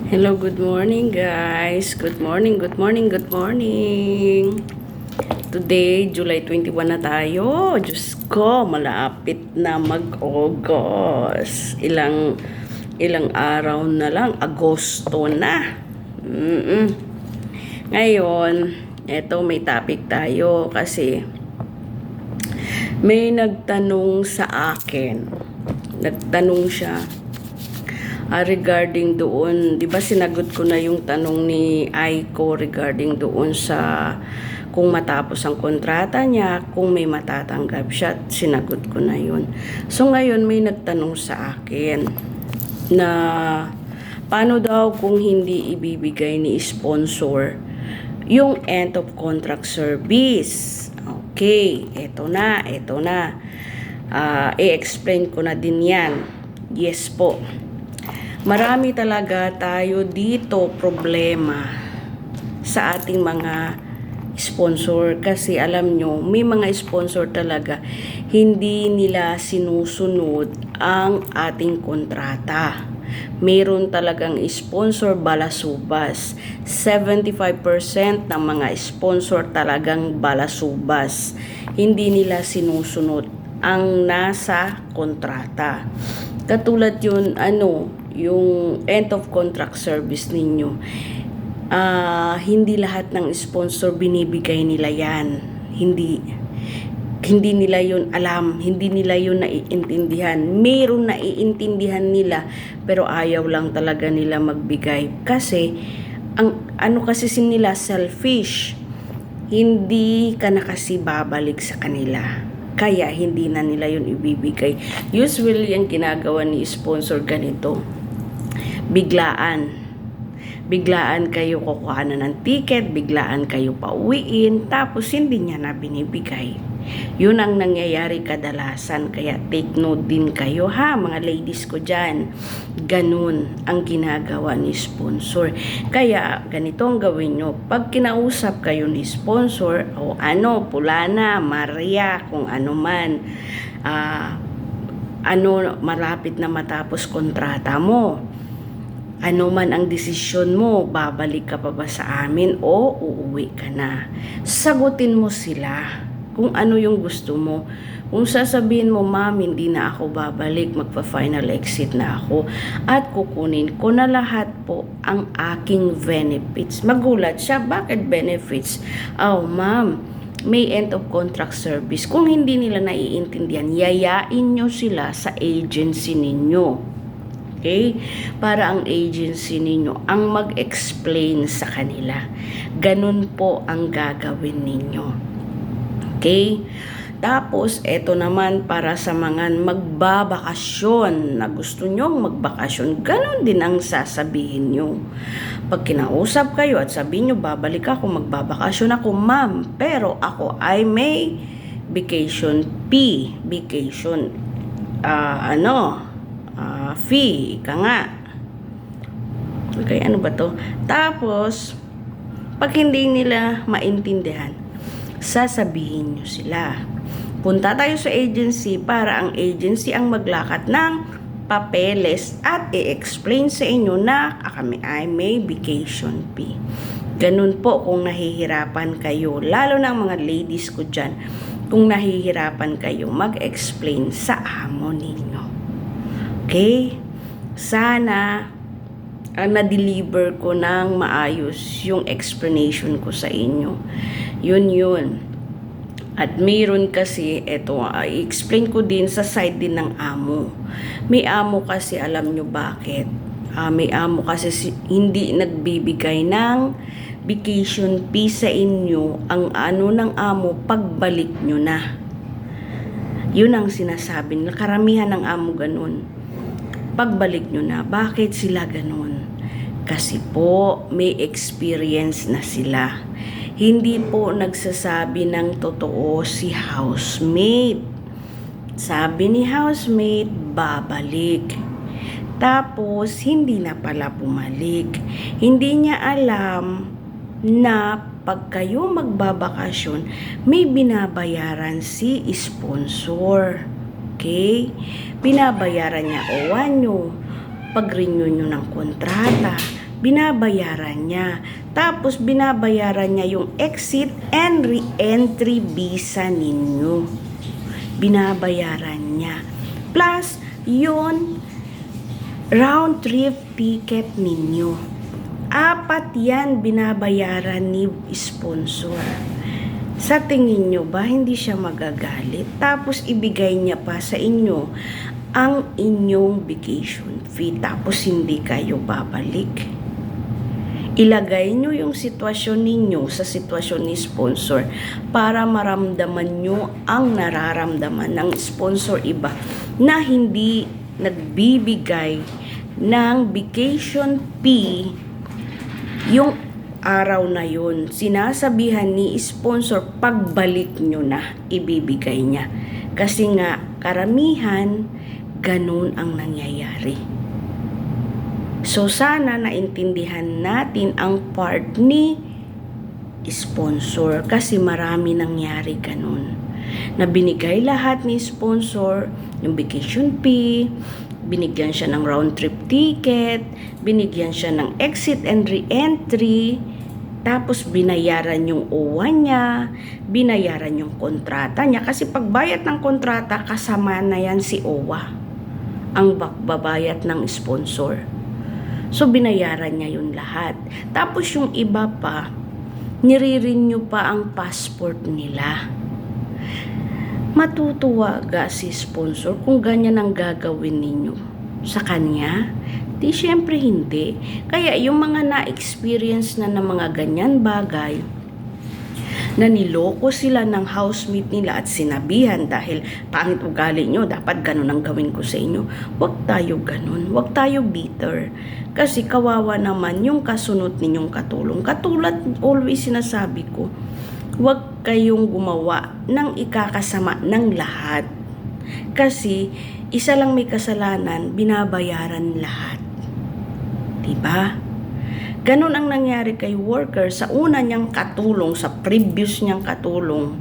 Hello, good morning guys. Good morning, good morning, good morning. Today, July 21 na tayo. Diyos ko, malapit na mag-August. Ilang araw na lang, Agosto na. Ngayon, eto may topic tayo kasi may nagtanong sa akin. Nagtanong siya regarding doon, 'di ba sinagot ko na yung tanong ni Aiko regarding doon sa kung matapos ang kontrata niya, kung may matatanggap siya, sinagot ko na yun. So ngayon may nagtanong sa akin na paano daw kung hindi ibibigay ni sponsor yung end of contract service. Okay, eto na. I-explain ko na din yan. Yes po. Marami talaga tayo dito problema sa ating mga sponsor kasi alam nyo, may mga sponsor talaga hindi nila sinusunod ang ating kontrata. Meron talagang sponsor balasubas. 75% ng mga sponsor talagang balasubas. Hindi nila sinusunod ang nasa kontrata. Katulad yun, yung end of contract service ninyo, hindi lahat ng sponsor binibigay nila yan. Hindi nila yun alam, hindi nila yun naiintindihan. Meron naiintindihan nila, pero ayaw lang talaga nila magbigay. Kasi, kasi nila, selfish. Hindi ka na kasi babalik sa kanila. Kaya, hindi na nila yun ibibigay. Usually, ang ginagawa ni sponsor ganito, biglaan kayo kukuha na ng ticket, biglaan kayo pauwiin, tapos hindi niya na binibigay. Yun ang nangyayari kadalasan, kaya take note din kayo ha, mga ladies ko dyan. Ganun ang ginagawa ni sponsor. Kaya ganito ang gawin nyo, pag kinausap kayo ni sponsor, o Pulana, Maria, kung ano man, malapit na matapos kontrata mo, ano man ang desisyon mo, babalik ka pa ba sa amin o uuwi ka na? Sagutin mo sila kung ano yung gusto mo. Kung sasabihin mo, ma'am, hindi na ako babalik, magpa-final exit na ako at kukunin ko na lahat po ang aking benefits. Magulat siya, bakit benefits? Ma'am, may end of contract service. Kung hindi nila naiintindihan, yayain nyo sila sa agency ninyo. Okay? Para ang agency ninyo ang mag-explain sa kanila. Ganun po ang gagawin ninyo. Okay? Tapos, eto naman para sa mga magbabakasyon na gusto nyong magbakasyon, ganun din ang sasabihin nyo. Pag kinausap kayo at sabihin nyo, babalik ako, magbabakasyon ako, ma'am, pero ako ay may vacation fee, fee, ika nga. Okay, ano ba to? Tapos, pag hindi nila maintindihan, sasabihin nyo sila. Punta tayo sa agency para ang agency ang maglakad ng papeles at i-explain sa inyo na kami ay may vacation fee. Ganun po kung nahihirapan kayo, lalo ng mga ladies ko dyan, kung nahihirapan kayo, mag-explain sa amo ninyo. Okay? Sana na-deliver ko ng maayos yung explanation ko sa inyo. Yun. At mayroon kasi, i-explain ko din sa side din ng amo. May amo kasi, alam nyo bakit? May amo kasi hindi nagbibigay ng vacation fee sa inyo. Ang ng amo, pagbalik nyo na. Yun ang sinasabi nila. Karamihan ng amo ganun. Pagbalik nyo na. Bakit sila ganun? Kasi po, may experience na sila. Hindi po nagsasabi ng totoo si housemate. Sabi ni housemate, babalik. Tapos, hindi na pala bumalik. Hindi niya alam na pag kayo magbabakasyon, may binabayaran si sponsor. Okay? Binabayaran niya o nyo pag-renew nyo ng kontrata, binabayaran niya. Tapos binabayaran niya yung exit and re-entry visa ninyo. Binabayaran niya. Plus, yun, round trip ticket ninyo. 4 yan binabayaran ni sponsor. Sa tingin nyo ba, hindi siya magagalit? Tapos ibigay niya pa sa inyo ang inyong vacation fee. Tapos hindi kayo babalik. Ilagay nyo yung sitwasyon ninyo sa sitwasyon ni sponsor para maramdaman nyo ang nararamdaman ng sponsor iba na hindi nagbibigay ng vacation fee yung araw na yun. Sinasabihan ni sponsor, pagbalik nyo na, ibibigay niya. Kasi nga, karamihan, ganun ang nangyayari. So, sana naintindihan natin ang part ni sponsor kasi marami nangyari ganun. Na binigay lahat ni sponsor, yung vacation fee, binigyan siya ng round trip ticket, binigyan siya ng exit and re-entry, tapos binayaran yung OWA niya, binayaran yung kontrata niya. Kasi pagbayad ng kontrata, kasama na yan si OWA, ang babayad ng sponsor. So, binayaran niya yun lahat. Tapos yung iba pa, nire-renew pa ang passport nila. Matutuwa ga si sponsor kung ganyan ang gagawin ninyo sa kanya? Di syempre hindi. Kaya yung mga na-experience na ng mga ganyan bagay, na niloko sila ng housemate nila at sinabihan dahil pangit ugali nyo, dapat ganun ang gawin ko sa inyo. Huwag tayo ganun. Huwag tayo bitter. Kasi kawawa naman yung kasunod ninyong katulong. Katulad always sinasabi ko, huwag kayong gumawa ng ikakasama ng lahat. Kasi isa lang may kasalanan, binabayaran lahat. Diba? Ganun ang nangyari kay worker sa una niyang katulong, sa previous niyang katulong.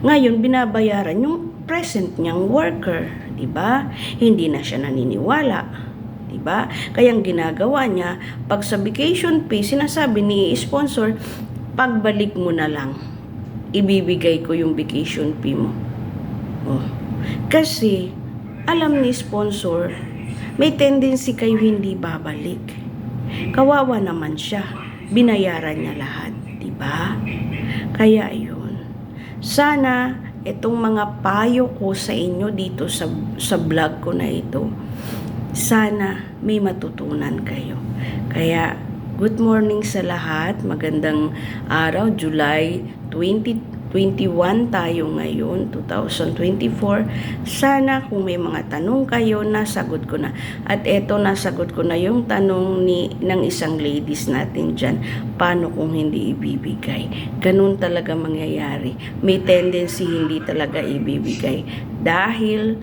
Ngayon, binabayaran yung present niyang worker. Diba? Hindi na siya naniniwala. Diba? Kaya ang ginagawa niya, pag sa vacation pay, sinasabi ni sponsor, pagbalik mo na lang, ibibigay ko yung vacation fee mo. Oh. Kasi, alam ni sponsor, may tendency kayo hindi babalik. Kawawa naman siya. Binayaran niya lahat. Diba? Kaya yun. Sana, itong mga payo ko sa inyo dito sa vlog ko na ito, sana may matutunan kayo. Kaya, good morning sa lahat. Magandang araw, July 2021 tayo ngayon, 2024. Sana kung may mga tanong kayo, nasagot ko na. At eto, nasagot ko na yung tanong ng isang ladies natin dyan. Paano kung hindi ibibigay? Ganun talaga mangyayari. May tendency hindi talaga ibibigay. Dahil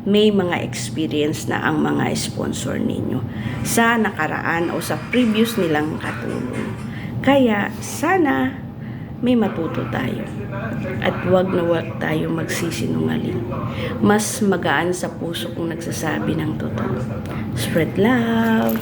may mga experience na ang mga sponsor ninyo sa nakaraan o sa previous nilang katulong. Kaya sana may matuto tayo. At wag na wag tayo magsisinungaling. Mas magaan sa puso kung nagsasabi ng totoo. Spread love!